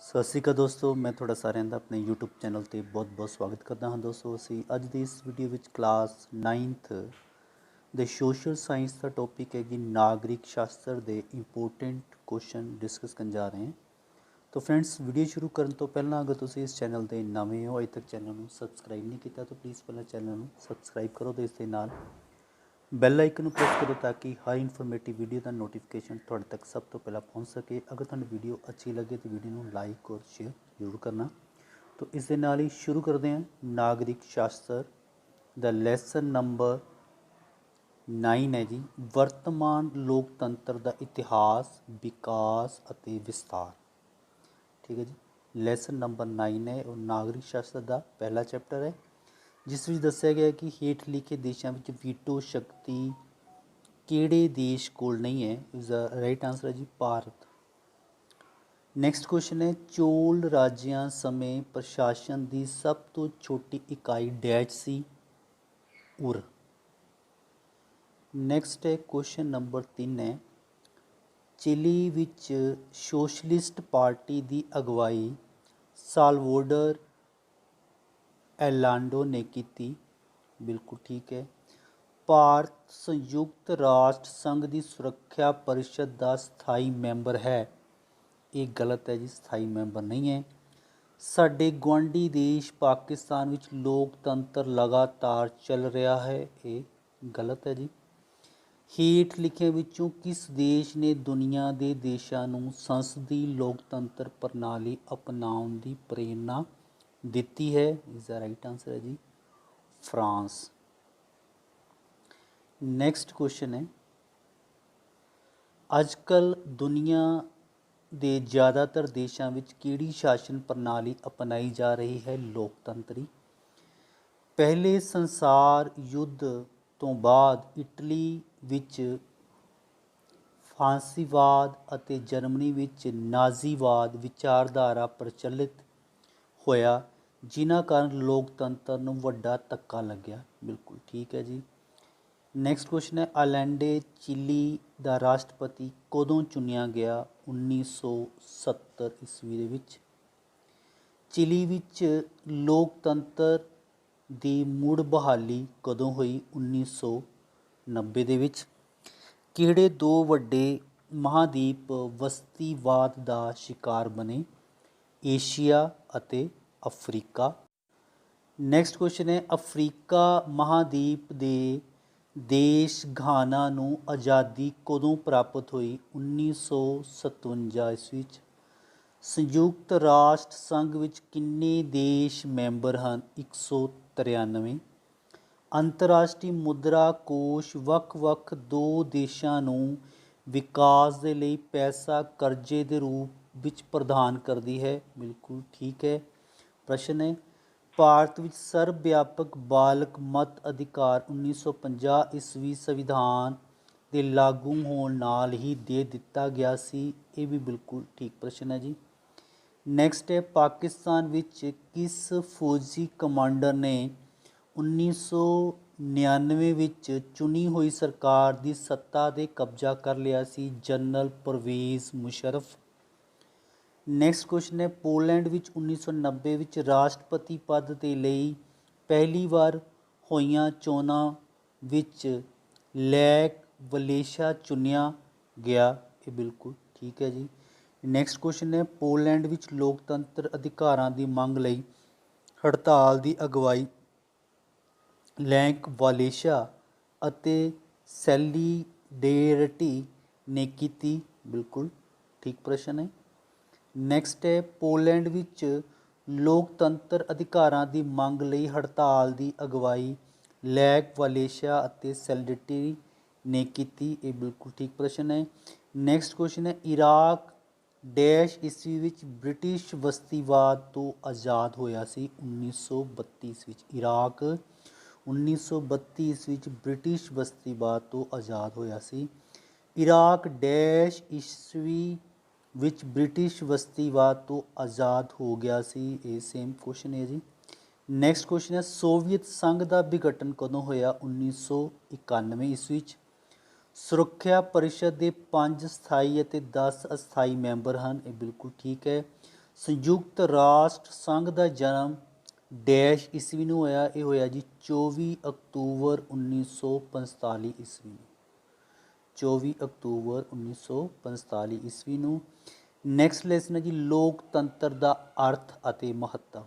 ਸਤਿ ਸ਼੍ਰੀ ਅਕਾਲ ਦੋਸਤੋ, ਮੈਂ ਤੁਹਾਡਾ ਸਾਰਿਆਂ ਦਾ ਆਪਣੇ YouTube ਚੈਨਲ ਤੇ ਬਹੁਤ-ਬਹੁਤ ਸਵਾਗਤ ਕਰਦਾ ਹਾਂ। ਦੋਸਤੋ, ਅਸੀਂ ਅੱਜ ਦੀ ਇਸ ਵੀਡੀਓ ਵਿੱਚ ਕਲਾਸ 9th ਦੇ ਸੋਸ਼ਲ ਸਾਇੰਸ ਦਾ ਟੌਪਿਕ ਹੈ ਕਿ ਨਾਗਰਿਕ ਸ਼ਾਸਤਰ ਦੇ ਇੰਪੋਰਟੈਂਟ ਕੁਐਸਚਨ ਡਿਸਕਸ ਕਰਨ ਜਾ ਰਹੇ ਹਾਂ। तो फ्रेंड्स, वीडियो शुरू करने तो पहला अगर तुम इस चैनल के नवे हो, अजे तक चैनल को सबसक्राइब नहीं किया तो प्लीज़ पहले चैनल को सबसक्राइब करो तो इस दे नाल बैल आइकन प्रेस करो ताकि हर इन्फॉर्मेटिव वीडियो का नोटिफिकेशन तुहाडे तक सब तो पहला पहुँच सके। अगर तुहानू वीडियो अच्छी लगे तो वीडियो को लाइक और शेयर जरूर करना। तो इस दे नाल ही शुरू करते हैं। नागरिक शास्त्र द लैसन नंबर 9 है जी, वर्तमान लोकतंत्र का इतिहास, विकास और विस्तार। ठीक है जी, लैसन नंबर 9 है और नागरिक शास्त्र का पहला चैप्टर है, जिस में दस्या गया कि हेठ लिखे देशों में वीटो शक्ति किहड़े देश कोल नहीं है। इज द राइट आंसर है जी भारत। नैक्सट क्वेश्चन है, चोल राज्यां समय प्रशासन की सब तो छोटी इकाई डैश सी उर। नैक्सट है क्वेश्चन नंबर 3 है, चिली विच सोशलिस्ट पार्टी की अगवाई साल्वाडोर एलांडो ने की। बिल्कुल ठीक है। भारत संयुक्त राष्ट्र संघ की सुरक्षा परिषद का स्थाई मैंबर है। ये गलत है जी, स्थाई मैंबर नहीं है। साडे गुआढ़ी देश पाकिस्तान विच लोकतंत्र लगातार चल रहा है। ये गलत है जी। हेठ लिखे विचों किस देश ने दुनिया के देशों नूं संसदी लोकतंत्र प्रणाली अपनाउण की प्रेरणा दिती है। इज द राइट आंसर है जी फ्रांस। नैक्सट क्वेश्चन है, अजकल दुनिया के ज़्यादातर देशों में किहड़ी शासन प्रणाली अपनाई जा रही है? लोकतंत्री। पहले संसार युद्ध तो बाद इटली विच फांसीवाद ਅਤੇ जर्मनी विच नाजीवाद विचारधारा प्रचलित होया, जिन्हां कारण लोकतंत्र नूं वड्डा धक्का लग्या। बिल्कुल ठीक है जी। नैक्सट क्वेश्चन है, आलैंडे चिली का राष्ट्रपति कदों चुनिया गया? 1970 ईस्वी दे विच। चिली विच लोकतंत्र की मुड़ बहाली कदों हुई? 1990 दे विच। किहड़े दो वड्डे महाद्वीप वस्तीवाद का शिकार बने? एशिया अते अफ्रीका। नैक्सट क्वेश्चन है, अफ्रीका महाद्वीप के देश घाना नूं आज़ादी कदों प्राप्त हुई? 1957 ईस्वी। संयुक्त राष्ट्र संघ विच किन्ने देश मैंबर हैं? 193। अंतरराष्ट्रीय मुद्रा कोश वख-वख दो देशों नूं विकास के लिए पैसा करजे के रूप विच प्रदान करती है। बिल्कुल ठीक है। प्रश्न है, भारत विच सर्वव्यापक बालक मत अधिकार 1950 ईस्वी संविधान के लागू होने नाल ही दे दिता गया सी। ये भी बिल्कुल ठीक प्रश्न है जी। नैक्सट है, पाकिस्तान विच किस फौजी कमांडर ने 1999 विच चुनी हुई सरकार की सत्ता ते कब्जा कर लिया सी? General Pervez Musharraf. Next question है, पोलैंड विच 1990 विच राष्ट्रपति पद के लिए पहली बार होइयां चोणां विच लैक वलेशा चुनिया गया। ये बिल्कुल ठीक है जी। नैक्सट क्वेश्चन है, पोलैंड विच लोकतंत्र अधिकारां की मंग लई हड़ताल की अगवाई लैक वालेशा अते सैलीडेरिटी ने की। बिल्कुल ठीक प्रश्न है। नैक्सट है, पोलैंड विच लोकतंत्र अधिकारां की मंग लई हड़ताल की अगवाई लैक वालेशा अते सैलीडेरिटी ने की। ये बिल्कुल ठीक प्रश्न है। नैक्सट क्वेश्चन है, इराक डैश ईस्वी विच ब्रिटिश बस्तीवाद तो आज़ाद होया सी? 1932 विच। इराक 1932 ईस्वी ब्रिटिश बस्तीवाद तो आज़ाद होया सी। इराक डैश ईस्वी विच ब्रिटिश बस्तीवाद तो आज़ाद हो गया सी? ये सेम क्वेश्चन है जी। नैक्सट क्वेश्चन है, सोवियत संघ का विघटन कदों होया? 1991 ईस्वी। सुरक्षा परिषद के 5 स्थाई और 10 अस्थाई मैंबर हैं। ये बिल्कुल ठीक है। ਸੰਯੁਕਤ ਰਾਸ਼ਟਰ ਸੰਘ ਦਾ ਜਨਮ ਡੈਸ਼ ਈਸਵੀ ਨੂੰ ਹੋਇਆ? ਇਹ ਹੋਇਆ ਜੀ 24 ਅਕਤੂਬਰ 1945 ਈਸਵੀ ਨੂੰ। 24 ਅਕਤੂਬਰ 1945 ਈਸਵੀ ਨੂੰ। ਨੈਕਸਟ ਲੈਸਨ ਹੈ ਜੀ ਲੋਕਤੰਤਰ ਦਾ ਅਰਥ ਅਤੇ ਮਹੱਤਵ।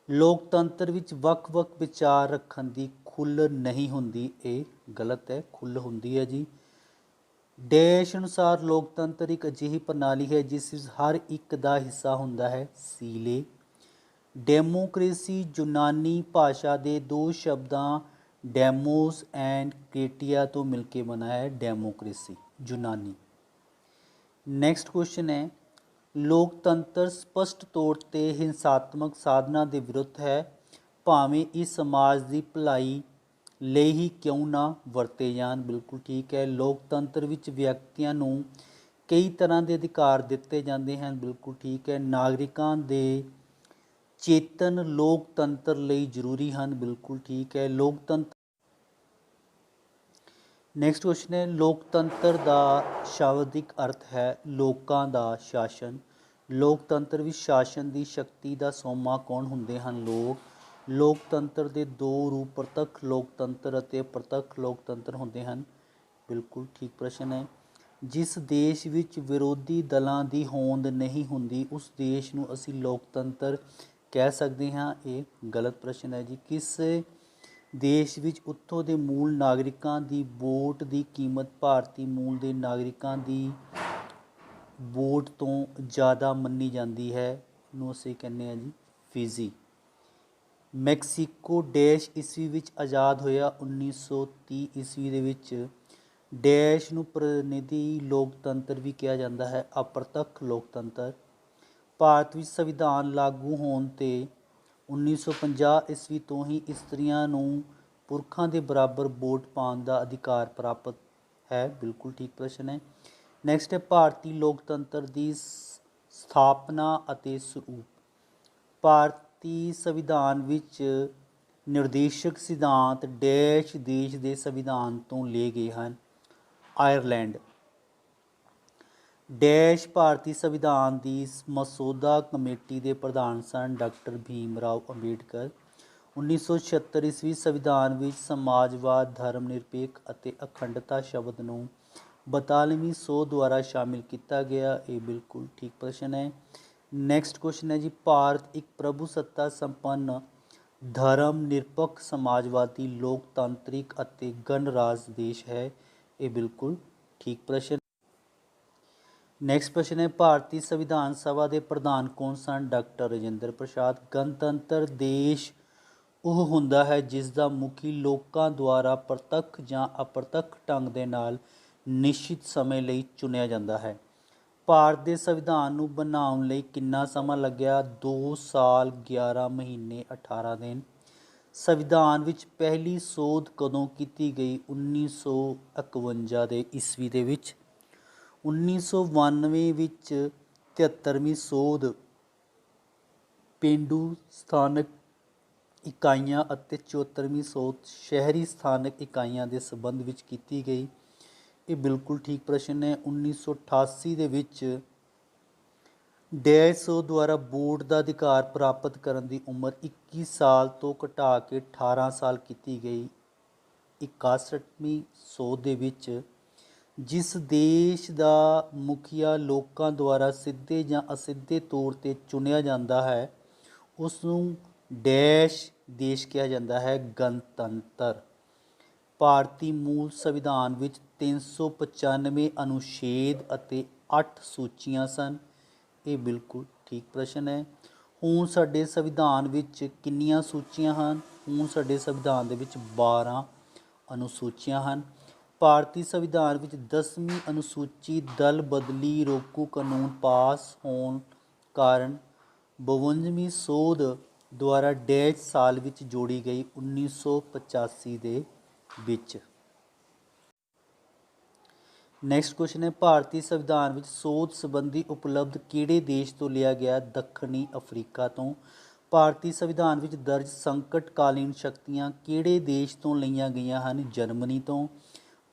ਲੋਕਤੰਤਰ ਵਿੱਚ ਵੱਖ-ਵੱਖ ਵਿਚਾਰ ਰੱਖਣ ਦੀ ਖੁੱਲ੍ਹ ਨਹੀਂ ਹੁੰਦੀ। ਇਹ ਗਲਤ ਹੈ, ਖੁੱਲ੍ਹ ਹੁੰਦੀ ਹੈ ਜੀ। ਡੈਸ਼ ਅਨੁਸਾਰ ਲੋਕਤੰਤਰ ਇੱਕ ਅਜਿਹੀ ਪ੍ਰਣਾਲੀ ਹੈ ਜਿਸ ਵਿੱਚ ਹਰ ਇੱਕ ਦਾ ਹਿੱਸਾ ਹੁੰਦਾ ਹੈ। ਸੀਲੇ। ਡੈਮੋਕ੍ਰੇਸੀ ਯੂਨਾਨੀ ਭਾਸ਼ਾ ਦੇ ਦੋ ਸ਼ਬਦਾਂ ਡੈਮੋਸ ਐਂਡ ਕ੍ਰੇਟੀਆ ਤੋਂ ਮਿਲ ਕੇ ਬਣਾ ਹੈ ਡੈਮੋਕ੍ਰੇਸੀ ਯੂਨਾਨੀ। ਨੈਕਸਟ ਕੁਐਸਚਨ ਹੈ ਲੋਕਤੰਤਰ ਸਪਸ਼ਟ ਤੌਰ 'ਤੇ ਹਿੰਸਾਤਮਕ ਸਾਧਨਾਂ ਦੇ ਵਿਰੁੱਧ ਹੈ, ਭਾਵੇਂ ਇਸ ਸਮਾਜ ਦੀ ਭਲਾਈ ਲਈ ਹੀ ਕਿਉਂ ਨਾ ਵਰਤੇ ਜਾਣ। ਬਿਲਕੁਲ ਠੀਕ ਹੈ। ਲੋਕਤੰਤਰ ਵਿੱਚ ਵਿਅਕਤੀਆਂ ਨੂੰ ਕਈ ਤਰ੍ਹਾਂ ਦੇ ਅਧਿਕਾਰ ਦਿੱਤੇ ਜਾਂਦੇ ਹਨ। ਬਿਲਕੁਲ ਠੀਕ ਹੈ। ਨਾਗਰਿਕਾਂ ਦੇ ਚੇਤਨ ਲੋਕਤੰਤਰ ਲਈ ਜ਼ਰੂਰੀ ਹਨ। ਬਿਲਕੁਲ ਠੀਕ ਹੈ। ਲੋਕਤੰਤਰ। ਨੈਕਸਟ ਕੁਐਸਚਨ ਹੈ ਲੋਕਤੰਤਰ ਦਾ ਸ਼ਾਬਦਿਕ ਅਰਥ ਹੈ ਲੋਕਾਂ ਦਾ ਸ਼ਾਸਨ। ਲੋਕਤੰਤਰ ਵਿੱਚ ਸ਼ਾਸਨ ਦੀ ਸ਼ਕਤੀ ਦਾ ਸੋਮਾ ਕੌਣ ਹੁੰਦੇ ਹਨ? ਲੋਕ। ਲੋਕਤੰਤਰ ਦੇ ਦੋ ਰੂਪ ਪ੍ਰਤੱਖ ਲੋਕਤੰਤਰ ਅਤੇ ਅਪ੍ਰਤੱਖ ਲੋਕਤੰਤਰ ਹੁੰਦੇ ਹਨ। ਬਿਲਕੁਲ ਠੀਕ ਪ੍ਰਸ਼ਨ ਹੈ। ਜਿਸ ਦੇਸ਼ ਵਿੱਚ ਵਿਰੋਧੀ ਦਲਾਂ ਦੀ ਹੋਂਦ ਨਹੀਂ ਹੁੰਦੀ ਉਸ ਦੇਸ਼ ਨੂੰ ਅਸੀਂ ਲੋਕਤੰਤਰ ਕਹਿ ਸਕਦੇ ਹਾਂ। ਇਹ ਗਲਤ ਪ੍ਰਸ਼ਨ ਹੈ ਜੀ। ਕਿਸ ਦੇਸ਼ ਵਿੱਚ ਉੱਥੋਂ ਦੇ ਮੂਲ ਨਾਗਰਿਕਾਂ ਦੀ ਵੋਟ ਦੀ ਕੀਮਤ ਭਾਰਤੀ ਮੂਲ ਦੇ ਨਾਗਰਿਕਾਂ ਦੀ ਵੋਟ ਤੋਂ ਜ਼ਿਆਦਾ ਮੰਨੀ ਜਾਂਦੀ ਹੈ? ਇਹਨੂੰ ਅਸੀਂ ਕਹਿੰਦੇ ਹਾਂ ਜੀ ਫਿਜੀ। ਮੈਕਸੀਕੋ ਡੈਸ਼ ਈਸਵੀ ਵਿੱਚ ਆਜ਼ਾਦ ਹੋਇਆ? 1930 ਈਸਵੀ ਦੇ ਵਿੱਚ। ਡੈਸ਼ ਨੂੰ ਪ੍ਰਤੀਨਿਧੀ ਲੋਕਤੰਤਰ ਵੀ ਕਿਹਾ ਜਾਂਦਾ ਹੈ, ਅਪ੍ਰਤੱਖ ਲੋਕਤੰਤਰ। ਭਾਰਤ ਵਿੱਚ ਸੰਵਿਧਾਨ ਲਾਗੂ ਹੋਣ 'ਤੇ 1950 ਈਸਵੀ ਤੋਂ ਹੀ ਇਸਤਰੀਆਂ ਨੂੰ ਪੁਰਖਾਂ ਦੇ ਬਰਾਬਰ ਵੋਟ ਪਾਉਣ ਦਾ ਅਧਿਕਾਰ ਪ੍ਰਾਪਤ ਹੈ। ਬਿਲਕੁਲ ਠੀਕ ਪ੍ਰਸ਼ਨ ਹੈ। ਨੈਕਸਟ ਹੈ ਭਾਰਤੀ ਲੋਕਤੰਤਰ ਦੀ ਸਥਾਪਨਾ ਅਤੇ ਸਰੂਪ। ਭਾਰਤੀ ਸੰਵਿਧਾਨ ਵਿੱਚ ਨਿਰਦੇਸ਼ਕ ਸਿਧਾਂਤ ਡੈਸ਼ ਦੇਸ਼ ਦੇ ਸੰਵਿਧਾਨ ਤੋਂ ਲਏ ਗਏ ਹਨ? ਆਇਰਲੈਂਡ। ਡੈਸ਼ ਭਾਰਤੀ ਸੰਵਿਧਾਨ ਦੀ ਮਸੌਦਾ ਕਮੇਟੀ ਦੇ ਪ੍ਰਧਾਨ ਸਨ ਡਾਕਟਰ ਭੀਮ ਰਾਓ ਅੰਬੇਡਕਰ। 1976 ਈਸਵੀ ਸੰਵਿਧਾਨ ਵਿੱਚ ਸਮਾਜਵਾਦ, ਧਰਮ ਨਿਰਪੇਖ ਅਤੇ ਅਖੰਡਤਾ ਸ਼ਬਦ ਨੂੰ 42ਵੀਂ ਸੋਧ ਦੁਆਰਾ ਸ਼ਾਮਿਲ ਕੀਤਾ ਗਿਆ। ਇਹ ਬਿਲਕੁਲ ਠੀਕ ਪ੍ਰਸ਼ਨ ਹੈ। ਨੈਕਸਟ ਕੁਐਸਚਨ ਹੈ ਜੀ ਭਾਰਤ ਇੱਕ ਪ੍ਰਭੂਸੱਤਾ ਸੰਪੰਨ ਧਰਮ ਨਿਰਪੱਖ ਸਮਾਜਵਾਦੀ ਲੋਕਤਾਂਤਰਿਕ ਅਤੇ ਗਣਰਾਜ ਦੇਸ਼ ਹੈ? ਇਹ ਬਿਲਕੁਲ ਠੀਕ ਪ੍ਰਸ਼ਨ। ਨੈਕਸਟ ਪ੍ਰਸ਼ਨ ਹੈ ਭਾਰਤੀ ਸੰਵਿਧਾਨ ਸਭਾ ਦੇ ਪ੍ਰਧਾਨ ਕੌਣ ਸਨ? ਡਾਕਟਰ ਰਾਜਿੰਦਰ ਪ੍ਰਸਾਦ। ਗਣਤੰਤਰ ਦੇਸ਼ ਉਹ ਹੁੰਦਾ ਹੈ ਜਿਸ ਦਾ ਮੁਖੀ ਲੋਕਾਂ ਦੁਆਰਾ ਪ੍ਰਤੱਖ ਜਾਂ ਅਪ੍ਰਤੱਖ ਢੰਗ ਦੇ ਨਾਲ ਨਿਸ਼ਚਿਤ ਸਮੇਂ ਲਈ ਚੁਣਿਆ ਜਾਂਦਾ ਹੈ। ਭਾਰਤ ਦੇ ਸੰਵਿਧਾਨ ਨੂੰ ਬਣਾਉਣ ਲਈ ਕਿੰਨਾ ਸਮਾਂ ਲੱਗਿਆ? 2 ਸਾਲ 11 ਮਹੀਨੇ 18 ਦਿਨ। ਸੰਵਿਧਾਨ ਵਿੱਚ ਪਹਿਲੀ ਸੋਧ ਕਦੋਂ ਕੀਤੀ ਗਈ? 1951 ਦੇ ਈਸਵੀ ਦੇ ਵਿੱਚ। 1992 ਵਿੱਚ 73ਵੀਂ ਸੋਧ ਪੇਂਡੂ ਸਥਾਨਕ ਇਕਾਈਆਂ ਅਤੇ 74ਵੀਂ ਸੋਧ ਸ਼ਹਿਰੀ ਸਥਾਨਕ ਇਕਾਈਆਂ ਦੇ ਸੰਬੰਧ ਵਿੱਚ ਕੀਤੀ ਗਈ। ਇਹ ਬਿਲਕੁਲ ਠੀਕ ਪ੍ਰਸ਼ਨ ਹੈ। 1988 ਦੇ ਵਿੱਚ ਡੈਸ਼ ਸੋਧ ਦੁਆਰਾ ਵੋਟ ਦਾ ਅਧਿਕਾਰ ਪ੍ਰਾਪਤ ਕਰਨ ਦੀ ਉਮਰ 21 ਸਾਲ ਤੋਂ ਘਟਾ ਕੇ 18 ਸਾਲ ਕੀਤੀ ਗਈ। 61ਵੀਂ ਸੋਧ ਦੇ ਵਿੱਚ ਜਿਸ ਦੇਸ਼ ਦਾ ਮੁਖੀਆ ਲੋਕਾਂ ਦੁਆਰਾ ਸਿੱਧੇ ਜਾਂ ਅਸਿੱਧੇ ਤੌਰ 'ਤੇ ਚੁਣਿਆ ਜਾਂਦਾ ਹੈ ਉਸ ਨੂੰ ਡੈਸ਼ ਦੇਸ਼ ਕਿਹਾ ਜਾਂਦਾ ਹੈ। ਗਣਤੰਤਰ। ਭਾਰਤੀ ਮੂਲ ਸੰਵਿਧਾਨ ਵਿੱਚ 395 ਅਨੁਛੇਦ ਅਤੇ 8 ਸੂਚੀਆਂ ਸਨ। ਇਹ ਬਿਲਕੁਲ ਠੀਕ ਪ੍ਰਸ਼ਨ ਹੈ। ਹੁਣ ਸਾਡੇ ਸੰਵਿਧਾਨ ਵਿੱਚ ਕਿੰਨੀਆਂ ਸੂਚੀਆਂ ਹਨ? ਹੁਣ ਸਾਡੇ ਸੰਵਿਧਾਨ ਦੇ ਵਿੱਚ 12 ਅਨੁਸੂਚੀਆਂ ਹਨ। ਭਾਰਤੀ ਸੰਵਿਧਾਨ ਵਿੱਚ 10ਵੀਂ ਅਨੁਸੂਚੀ ਦਲ ਬਦਲੀ ਰੋਕੂ ਕਾਨੂੰਨ ਪਾਸ ਹੋਣ ਕਾਰਨ 52ਵੀਂ ਸੋਧ ਦੁਆਰਾ ਡੈਸ਼ ਸਾਲ ਵਿੱਚ ਜੋੜੀ ਗਈ 1985 ਦੇ ਵਿੱਚ। ਨੈਕਸਟ ਕੁਐਸਚਨ ਹੈ ਭਾਰਤੀ ਸੰਵਿਧਾਨ ਵਿੱਚ ਸੋਧ ਸੰਬੰਧੀ ਉਪਲਬਧ ਕਿਹੜੇ ਦੇਸ਼ ਤੋਂ ਲਿਆ ਗਿਆ? ਦੱਖਣੀ ਅਫਰੀਕਾ ਤੋਂ। ਭਾਰਤੀ ਸੰਵਿਧਾਨ ਵਿੱਚ ਦਰਜ ਸੰਕਟਕਾਲੀਨ ਸ਼ਕਤੀਆਂ ਕਿਹੜੇ ਦੇਸ਼ ਤੋਂ ਲਈਆਂ ਗਈਆਂ ਹਨ? ਜਰਮਨੀ ਤੋਂ।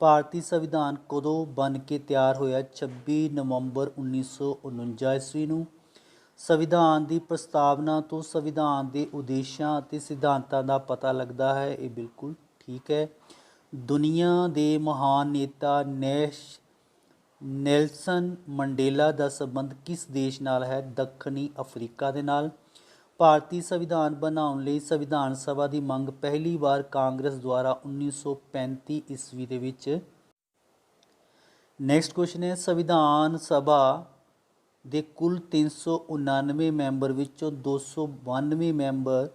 ਭਾਰਤੀ ਸੰਵਿਧਾਨ ਕਦੋਂ ਬਣ ਕੇ ਤਿਆਰ ਹੋਇਆ? 26 ਨਵੰਬਰ 1949 ਈਸਵੀ ਨੂੰ। ਸੰਵਿਧਾਨ ਦੀ ਪ੍ਰਸਤਾਵਨਾ ਤੋਂ ਸੰਵਿਧਾਨ ਦੇ ਉਦੇਸ਼ਾਂ ਅਤੇ ਸਿਧਾਂਤਾਂ ਦਾ ਪਤਾ ਲੱਗਦਾ ਹੈ। ਇਹ ਬਿਲਕੁਲ ਠੀਕ ਹੈ। ਦੁਨੀਆ ਦੇ ਮਹਾਨ ਨੇਤਾ ਨੈਲਸਨ ਮੰਡੇਲਾ ਦਾ ਸੰਬੰਧ ਕਿਸ ਦੇਸ਼ ਨਾਲ ਹੈ? ਦੱਖਣੀ ਅਫਰੀਕਾ ਦੇ ਨਾਲ। ਭਾਰਤੀ ਸੰਵਿਧਾਨ ਬਣਾਉਣ ਲਈ ਸੰਵਿਧਾਨ ਸਭਾ ਦੀ ਮੰਗ ਪਹਿਲੀ ਵਾਰ ਕਾਂਗਰਸ ਦੁਆਰਾ 1935 ਈਸਵੀ ਦੇ ਵਿੱਚ। ਨੈਕਸਟ ਕੁਐਸਚਨ ਹੈ, ਸੰਵਿਧਾਨ ਸਭਾ ਦੇ ਕੁੱਲ 399 ਮੈਂਬਰ ਵਿੱਚੋਂ 292 ਮੈਂਬਰ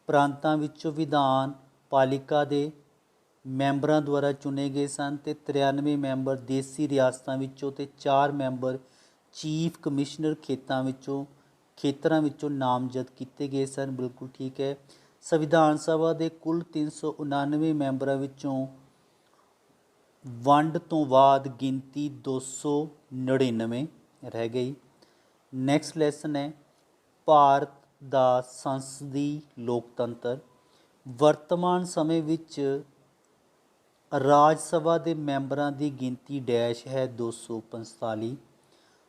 ਪ੍ਰਾਂਤਾਂ ਵਿੱਚੋਂ ਵਿਧਾਨ ਪਾਲਿਕਾ ਦੇ ਮੈਂਬਰਾਂ ਦੁਆਰਾ ਚੁਣੇ ਗਏ ਸਨ ਅਤੇ 93 ਮੈਂਬਰ ਦੇਸੀ ਰਿਆਸਤਾਂ ਵਿੱਚੋਂ ਅਤੇ 4 ਮੈਂਬਰ ਚੀਫ ਕਮਿਸ਼ਨਰ ਖੇਤਰਾਂ ਵਿੱਚੋਂ ਨਾਮਜ਼ਦ ਕੀਤੇ ਗਏ ਸਨ। ਬਿਲਕੁਲ ਠੀਕ ਹੈ। ਸੰਵਿਧਾਨ ਸਭਾ ਦੇ ਕੁੱਲ 399 ਮੈਂਬਰਾਂ ਵਿੱਚੋਂ ਵੰਡ ਤੋਂ ਬਾਅਦ ਗਿਣਤੀ 299 ਰਹਿ ਗਈ। ਨੈਕਸਟ ਲੈਸਨ ਹੈ, ਭਾਰਤ ਦਾ ਸੰਸਦੀ ਲੋਕਤੰਤਰ। ਵਰਤਮਾਨ ਸਮੇਂ ਵਿੱਚ ਰਾਜ ਸਭਾ ਦੇ ਮੈਂਬਰਾਂ ਦੀ ਗਿਣਤੀ ਡੈਸ਼ ਹੈ 245।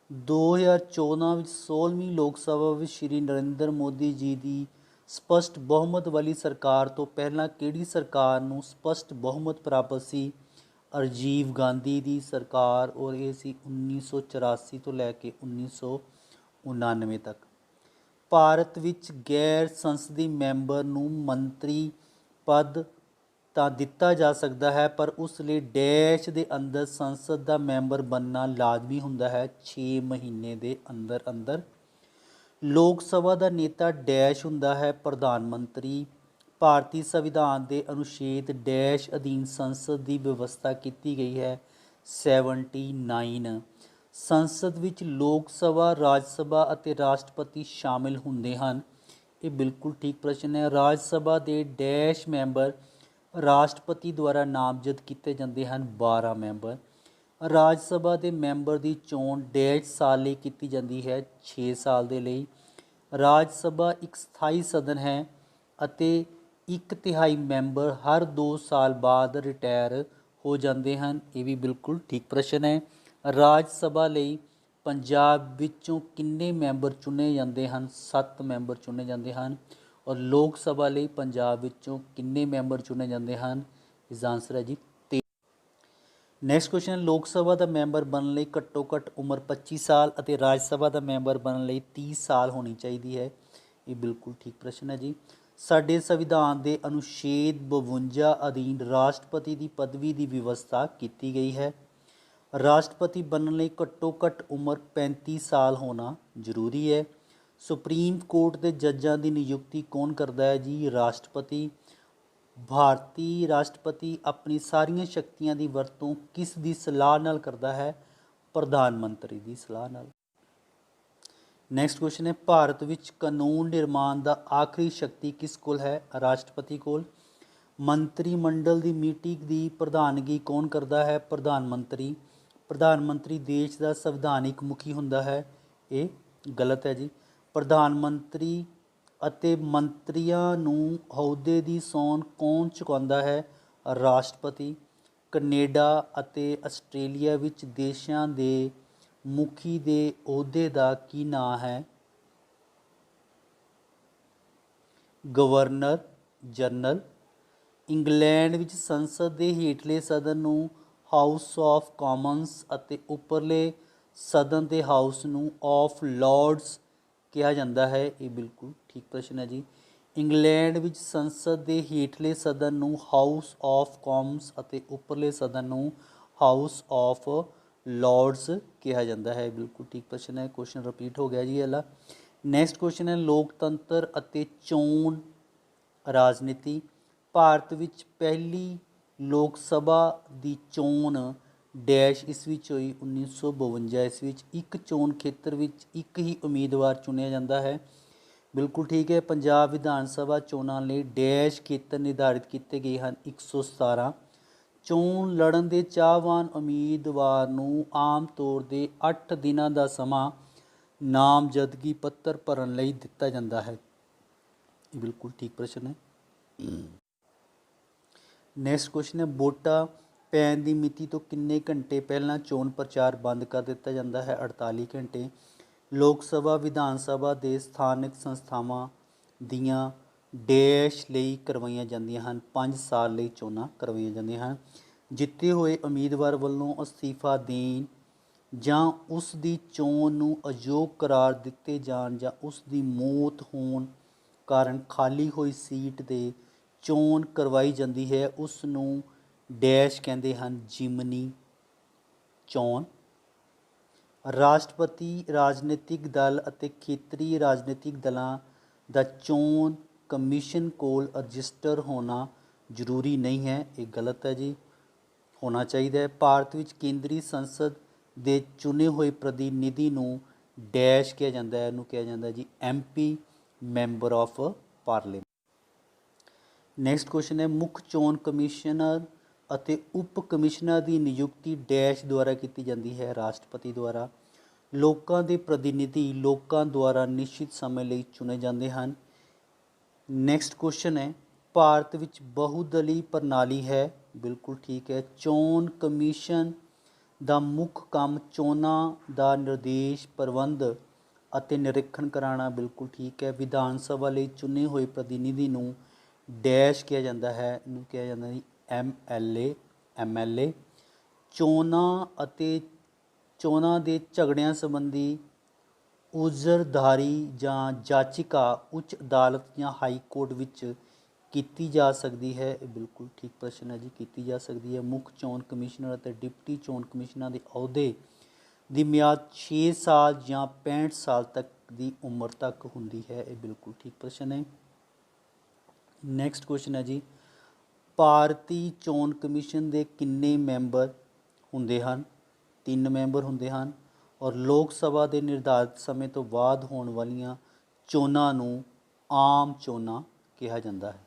2014 ਵਿੱਚ 16ਵੀਂ ਲੋਕ ਸਭਾ ਵਿੱਚ ਸ਼੍ਰੀ ਨਰਿੰਦਰ ਮੋਦੀ ਜੀ ਦੀ ਸਪਸ਼ਟ ਬਹੁਮਤ ਵਾਲੀ ਸਰਕਾਰ ਤੋਂ ਪਹਿਲਾਂ ਕਿਹੜੀ ਸਰਕਾਰ ਨੂੰ ਸਪਸ਼ਟ ਬਹੁਮਤ ਪ੍ਰਾਪਤ ਸੀ? ਰਾਜੀਵ ਗਾਂਧੀ ਦੀ ਸਰਕਾਰ, ਔਰ ਇਹ ਸੀ 1984 ਤੋਂ ਲੈ ਕੇ 1999 ਤੱਕ। ਭਾਰਤ ਵਿੱਚ ਗੈਰ ਸੰਸਦੀ ਮੈਂਬਰ ਨੂੰ ਮੰਤਰੀ ਪਦ ਤਾਂ ਦਿੱਤਾ ਜਾ ਸਕਦਾ ਹੈ, ਪਰ ਉਸ ਲਈ ਡੈਸ਼ ਦੇ ਅੰਦਰ ਸੰਸਦ ਦਾ ਮੈਂਬਰ ਬਣਨਾ ਲਾਜ਼ਮੀ ਹੁੰਦਾ ਹੈ 6 ਮਹੀਨੇ ਦੇ ਅੰਦਰ ਅੰਦਰ। ਲੋਕ ਸਭਾ ਦਾ ਨੇਤਾ ਡੈਸ਼ ਹੁੰਦਾ ਹੈ ਪ੍ਰਧਾਨ ਮੰਤਰੀ। ਭਾਰਤੀ ਸੰਵਿਧਾਨ ਦੇ ਅਨੁਛੇਦ ਡੈਸ਼ ਅਧੀਨ ਸੰਸਦ ਦੀ ਵਿਵਸਥਾ ਕੀਤੀ ਗਈ ਹੈ 79। ਸੰਸਦ ਵਿੱਚ ਲੋਕ ਸਭਾ, ਰਾਜ ਸਭਾ ਅਤੇ ਰਾਸ਼ਟਰਪਤੀ ਸ਼ਾਮਿਲ ਹੁੰਦੇ ਹਨ। ਇਹ ਬਿਲਕੁਲ ਠੀਕ ਪ੍ਰਸ਼ਨ ਹੈ। ਰਾਜ ਸਭਾ ਦੇ ਡੈਸ਼ ਮੈਂਬਰ ਰਾਸ਼ਟਰਪਤੀ ਦੁਆਰਾ ਨਾਮਜ਼ਦ ਕੀਤੇ ਜਾਂਦੇ ਹਨ 12 ਮੈਂਬਰ। ਰਾਜ ਸਭਾ ਦੇ ਮੈਂਬਰ ਦੀ ਚੋਣ ਡੈਸ਼ ਸਾਲ ਲਈ ਕੀਤੀ ਜਾਂਦੀ ਹੈ 6 ਸਾਲ ਦੇ ਲਈ। ਰਾਜ ਸਭਾ ਇੱਕ ਸਥਾਈ ਸਦਨ ਹੈ ਅਤੇ 1/3 ਮੈਂਬਰ ਹਰ 2 ਸਾਲ ਬਾਅਦ ਰਿਟਾਇਰ ਹੋ ਜਾਂਦੇ ਹਨ। ਇਹ ਵੀ ਬਿਲਕੁਲ ਠੀਕ ਪ੍ਰਸ਼ਨ ਹੈ। ਰਾਜ ਸਭਾ ਲਈ ਪੰਜਾਬ ਵਿੱਚੋਂ ਕਿੰਨੇ ਮੈਂਬਰ ਚੁਣੇ ਜਾਂਦੇ ਹਨ? 7 ਮੈਂਬਰ ਚੁਣੇ ਜਾਂਦੇ ਹਨ। ਔਰ ਲੋਕ ਸਭਾ ਲਈ ਪੰਜਾਬ ਵਿੱਚੋਂ ਕਿੰਨੇ ਮੈਂਬਰ ਚੁਣੇ ਜਾਂਦੇ ਹਨ? ਇਸ ਦਾ ਆਨਸਰ ਹੈ ਜੀ 13। ਨੈਕਸਟ ਕੁਐਸਚਨ, ਲੋਕ ਸਭਾ ਦਾ ਮੈਂਬਰ ਬਣਨ ਲਈ ਘੱਟੋ ਘੱਟ ਉਮਰ 25 ਸਾਲ ਅਤੇ ਰਾਜ ਸਭਾ ਦਾ ਮੈਂਬਰ ਬਣਨ ਲਈ 30 ਸਾਲ ਹੋਣੀ ਚਾਹੀਦੀ ਹੈ। ਇਹ ਬਿਲਕੁਲ ਠੀਕ ਪ੍ਰਸ਼ਨ ਹੈ ਜੀ। ਸਾਡੇ ਸੰਵਿਧਾਨ ਦੇ ਅਨੁਛੇਦ 52 ਅਧੀਨ ਰਾਸ਼ਟਰਪਤੀ ਦੀ ਪਦਵੀ ਦੀ ਵਿਵਸਥਾ ਕੀਤੀ ਗਈ ਹੈ। ਰਾਸ਼ਟਰਪਤੀ ਬਣਨ ਲਈ ਘੱਟੋ ਘੱਟ ਉਮਰ 35 ਸਾਲ ਹੋਣਾ ਜ਼ਰੂਰੀ ਹੈ। ਸੁਪਰੀਮ ਕੋਰਟ ਦੇ ਜੱਜਾਂ ਦੀ ਨਿਯੁਕਤੀ ਕੌਣ ਕਰਦਾ ਹੈ ਜੀ? ਰਾਸ਼ਟਰਪਤੀ। ਭਾਰਤੀ ਰਾਸ਼ਟਰਪਤੀ ਆਪਣੀ ਸਾਰੀਆਂ ਸ਼ਕਤੀਆਂ ਦੀ ਵਰਤੋਂ ਕਿਸ ਦੀ ਸਲਾਹ ਨਾਲ ਕਰਦਾ ਹੈ? ਪ੍ਰਧਾਨ ਮੰਤਰੀ ਦੀ ਸਲਾਹ ਨਾਲ। ਨੈਕਸਟ ਕੁਐਸਚਨ ਹੈ, ਭਾਰਤ ਵਿੱਚ ਕਾਨੂੰਨ ਨਿਰਮਾਣ ਦਾ ਆਖਰੀ ਸ਼ਕਤੀ ਕਿਸ ਕੋਲ ਹੈ? ਰਾਸ਼ਟਰਪਤੀ ਕੋਲ। ਮੰਤਰੀ ਮੰਡਲ ਦੀ ਮੀਟਿੰਗ ਦੀ ਪ੍ਰਧਾਨਗੀ ਕੌਣ ਕਰਦਾ ਹੈ? ਪ੍ਰਧਾਨ ਮੰਤਰੀ। ਪ੍ਰਧਾਨ ਮੰਤਰੀ ਦੇਸ਼ ਦਾ ਸੰਵਿਧਾਨਿਕ ਮੁਖੀ ਹੁੰਦਾ ਹੈ। ਇਹ ਗਲਤ ਹੈ ਜੀ। ਪ੍ਰਧਾਨ ਮੰਤਰੀ ਅਤੇ ਮੰਤਰੀਆਂ ਨੂੰ ਅਹੁਦੇ ਦੀ ਸਹੁੰ ਕੌਣ ਚੁਕਾਉਂਦਾ ਹੈ? ਰਾਸ਼ਟਰਪਤੀ। ਕੈਨੇਡਾ ਅਤੇ ਆਸਟ੍ਰੇਲੀਆ ਵਿੱਚ ਦੇਸ਼ਾਂ ਦੇ ਮੁਖੀ ਦੇ ਅਹੁਦੇ ਦਾ ਕੀ ਨਾਂ ਹੈ? Governor general. ਇੰਗਲੈਂਡ ਵਿੱਚ ਸੰਸਦ ਦੇ ਹੇਠਲੇ ਸਦਨ ਨੂੰ ਹਾਊਸ ਆਫ ਕਾਮਨਸ ਅਤੇ ਉੱਪਰਲੇ ਸਦਨ ਦੇ ਹਾਊਸ ਨੂੰ ਆਫ ਲਾਰਡਸ ਕਿਹਾ ਜਾਂਦਾ ਹੈ। ਇਹ ਬਿਲਕੁਲ ਠੀਕ ਪ੍ਰਸ਼ਨ ਹੈ ਜੀ। ਇੰਗਲੈਂਡ ਵਿੱਚ ਸੰਸਦ ਦੇ ਹੇਠਲੇ ਸਦਨ ਨੂੰ ਹਾਊਸ ਆਫ ਕਾਮਨਸ ਅਤੇ ਉੱਪਰਲੇ ਸਦਨ ਨੂੰ ਹਾਊਸ ਆਫ ਲਾਰਡਸ ਕਿਹਾ ਜਾਂਦਾ ਹੈ। ਬਿਲਕੁਲ ਠੀਕ ਪ੍ਰਸ਼ਨ ਹੈ। ਕੁਐਸਚਨ ਰਿਪੀਟ ਹੋ ਗਿਆ ਜੀ ਇਹਲਾ। ਨੈਕਸਟ ਕੁਐਸਚਨ ਹੈ, ਲੋਕਤੰਤਰ ਅਤੇ ਚੋਣ ਰਾਜਨੀਤੀ। ਭਾਰਤ ਵਿੱਚ ਪਹਿਲੀ ਲੋਕ ਸਭਾ ਦੀ ਚੋਣ ਡੈਸ਼ ਈਸਵੀ 'ਚ ਹੋਈ? 1952 ਈਸਵੀ ਵਿੱਚ। ਇੱਕ ਚੋਣ ਖੇਤਰ ਵਿੱਚ ਇੱਕ ਹੀ ਉਮੀਦਵਾਰ ਚੁਣਿਆ ਜਾਂਦਾ ਹੈ। ਬਿਲਕੁਲ ਠੀਕ ਹੈ। ਪੰਜਾਬ ਵਿਧਾਨ ਸਭਾ ਚੋਣਾਂ ਲਈ ਡੈਸ਼ ਖੇਤਰ ਨਿਰਧਾਰਿਤ ਕੀਤੇ ਗਏ ਹਨ 117। ਚੋਣ ਲੜਨ ਦੇ ਚਾਹਵਾਨ ਉਮੀਦਵਾਰ ਨੂੰ ਆਮ ਤੌਰ 'ਤੇ 8 ਦਿਨਾਂ ਦਾ ਸਮਾਂ ਨਾਮਜ਼ਦਗੀ ਪੱਤਰ ਭਰਨ ਲਈ ਦਿੱਤਾ ਜਾਂਦਾ ਹੈ। ਇਹ ਬਿਲਕੁਲ ਠੀਕ ਪ੍ਰਸ਼ਨ ਹੈ। ਨੈਕਸਟ ਕੁਐਸਚਨ ਹੈ, ਵੋਟਾਂ ਪੈਣ ਦੀ ਮਿਤੀ ਤੋਂ ਕਿੰਨੇ ਘੰਟੇ ਪਹਿਲਾਂ ਚੋਣ ਪ੍ਰਚਾਰ ਬੰਦ ਕਰ ਦਿੱਤਾ ਜਾਂਦਾ ਹੈ? 48 ਘੰਟੇ। ਲੋਕ ਸਭਾ ਵਿਧਾਨ ਸਭਾ ਦੇ ਸਥਾਨਕ ਸੰਸਥਾਵਾਂ ਦੀਆਂ ਡੈਸ਼ ਲਈ ਕਰਵਾਈਆਂ ਜਾਂਦੀਆਂ ਹਨ। 5 ਸਾਲ ਲਈ ਚੋਣਾਂ ਕਰਵਾਈਆਂ ਜਾਂਦੀਆਂ ਹਨ। ਜਿੱਤੇ ਹੋਏ ਉਮੀਦਵਾਰ ਵੱਲੋਂ ਅਸਤੀਫਾ ਦੇਣ ਜਾਂ ਉਸ ਦੀ ਚੋਣ ਨੂੰ ਅਯੋਗ ਕਰਾਰ ਦਿੱਤੇ ਜਾਣ ਜਾਂ ਉਸ ਦੀ ਮੌਤ ਹੋਣ ਕਾਰਨ ਖਾਲੀ ਹੋਈ ਸੀਟ 'ਤੇ ਚੋਣ ਕਰਵਾਈ ਜਾਂਦੀ ਹੈ, ਉਸ ਨੂੰ ਡੈਸ਼ ਕਹਿੰਦੇ ਹਨ, ਜਿਮਨੀ ਚੋਣ। ਰਾਸ਼ਟਰਪਤੀ ਰਾਜਨੀਤਿਕ ਦਲ ਅਤੇ ਖੇਤਰੀ ਰਾਜਨੀਤਿਕ ਦਲਾਂ ਦਾ ਚੋਣ ਕਮਿਸ਼ਨ ਕੋਲ ਰਜਿਸਟਰ ਹੋਣਾ ਜ਼ਰੂਰੀ ਨਹੀਂ ਹੈ, ਇਹ ਗਲਤ ਹੈ ਜੀ, ਹੋਣਾ ਚਾਹੀਦਾ ਹੈ। ਭਾਰਤ ਵਿੱਚ ਕੇਂਦਰੀ ਸੰਸਦ ਦੇ ਚੁਣੇ ਹੋਏ ਪ੍ਰਤੀਨਿਧੀ ਨੂੰ ਡੈਸ਼ ਕਿਹਾ ਜਾਂਦਾ ਹੈ, ਇਹਨੂੰ ਕਿਹਾ ਜਾਂਦਾ ਜੀ MP, member of parliament. Next question ਹੈ, ਮੁੱਖ ਚੋਣ ਕਮਿਸ਼ਨਰ ਅਤੇ ਉਪ ਕਮਿਸ਼ਨਰ ਦੀ ਨਿਯੁਕਤੀ ਡੈਸ਼ ਦੁਆਰਾ ਕੀਤੀ ਜਾਂਦੀ ਹੈ, ਰਾਸ਼ਟਰਪਤੀ ਦੁਆਰਾ। ਲੋਕਾਂ ਦੇ ਪ੍ਰਤੀਨਿਧੀ ਲੋਕਾਂ ਦੁਆਰਾ ਨਿਸ਼ਚਿਤ ਸਮੇਂ ਲਈ ਚੁਣੇ ਜਾਂਦੇ ਹਨ। ਨੈਕਸਟ ਕੁਐਸਚਨ ਹੈ, ਭਾਰਤ ਵਿੱਚ ਬਹੁਦਲੀ ਪ੍ਰਣਾਲੀ ਹੈ, ਬਿਲਕੁਲ ਠੀਕ ਹੈ। ਚੋਣ ਕਮਿਸ਼ਨ ਦਾ ਮੁੱਖ ਕੰਮ ਚੋਣਾਂ ਦਾ ਨਿਰਦੇਸ਼, ਪ੍ਰਬੰਧ ਅਤੇ ਨਿਰੀਖਣ ਕਰਾਉਣਾ, ਬਿਲਕੁਲ ਠੀਕ ਹੈ। ਵਿਧਾਨ ਸਭਾ ਲਈ ਚੁਣੇ ਹੋਏ ਪ੍ਰਤੀਨਿਧੀ ਨੂੰ ਡੈਸ਼ ਕਿਹਾ ਜਾਂਦਾ ਹੈ, ਇਹਨੂੰ ਕਿਹਾ ਜਾਂਦਾ ਜੀ MLA। ਚੋਣਾਂ ਅਤੇ ਚੋਣਾਂ ਦੇ ਝਗੜਿਆਂ ਸੰਬੰਧੀ ਉਜ਼ਰਦਾਰੀ ਜਾਂ ਜਾਚਿਕਾ ਉੱਚ ਅਦਾਲਤ ਜਾਂ ਹਾਈ ਕੋਰਟ ਵਿੱਚ ਕੀਤੀ ਜਾ ਸਕਦੀ ਹੈ, ਇਹ ਬਿਲਕੁਲ ਠੀਕ ਪ੍ਰਸ਼ਨ ਹੈ ਜੀ, ਕੀਤੀ ਜਾ ਸਕਦੀ ਹੈ। ਮੁੱਖ ਚੋਣ ਕਮਿਸ਼ਨਰ ਅਤੇ ਡਿਪਟੀ ਚੋਣ ਕਮਿਸ਼ਨਰ ਦੇ ਅਹੁਦੇ ਦੀ ਮਿਆਦ 6 ਸਾਲ ਜਾਂ 65 ਸਾਲ ਤੱਕ ਦੀ ਉਮਰ ਤੱਕ ਹੁੰਦੀ ਹੈ, ਇਹ ਬਿਲਕੁਲ ਠੀਕ ਪ੍ਰਸ਼ਨ ਹੈ। ਨੈਕਸਟ ਕੁਐਸਚਨ ਹੈ ਜੀ, ਭਾਰਤੀ ਚੋਣ ਕਮਿਸ਼ਨ ਦੇ ਕਿੰਨੇ ਮੈਂਬਰ ਹੁੰਦੇ ਹਨ? 3 ਮੈਂਬਰ ਹੁੰਦੇ ਹਨ। ਔਰ ਲੋਕ ਸਭਾ ਦੇ ਨਿਰਧਾਰਿਤ ਸਮੇਂ ਤੋਂ ਬਾਅਦ ਹੋਣ ਵਾਲੀਆਂ ਚੋਣਾਂ ਨੂੰ ਆਮ ਚੋਣਾਂ ਕਿਹਾ ਜਾਂਦਾ ਹੈ।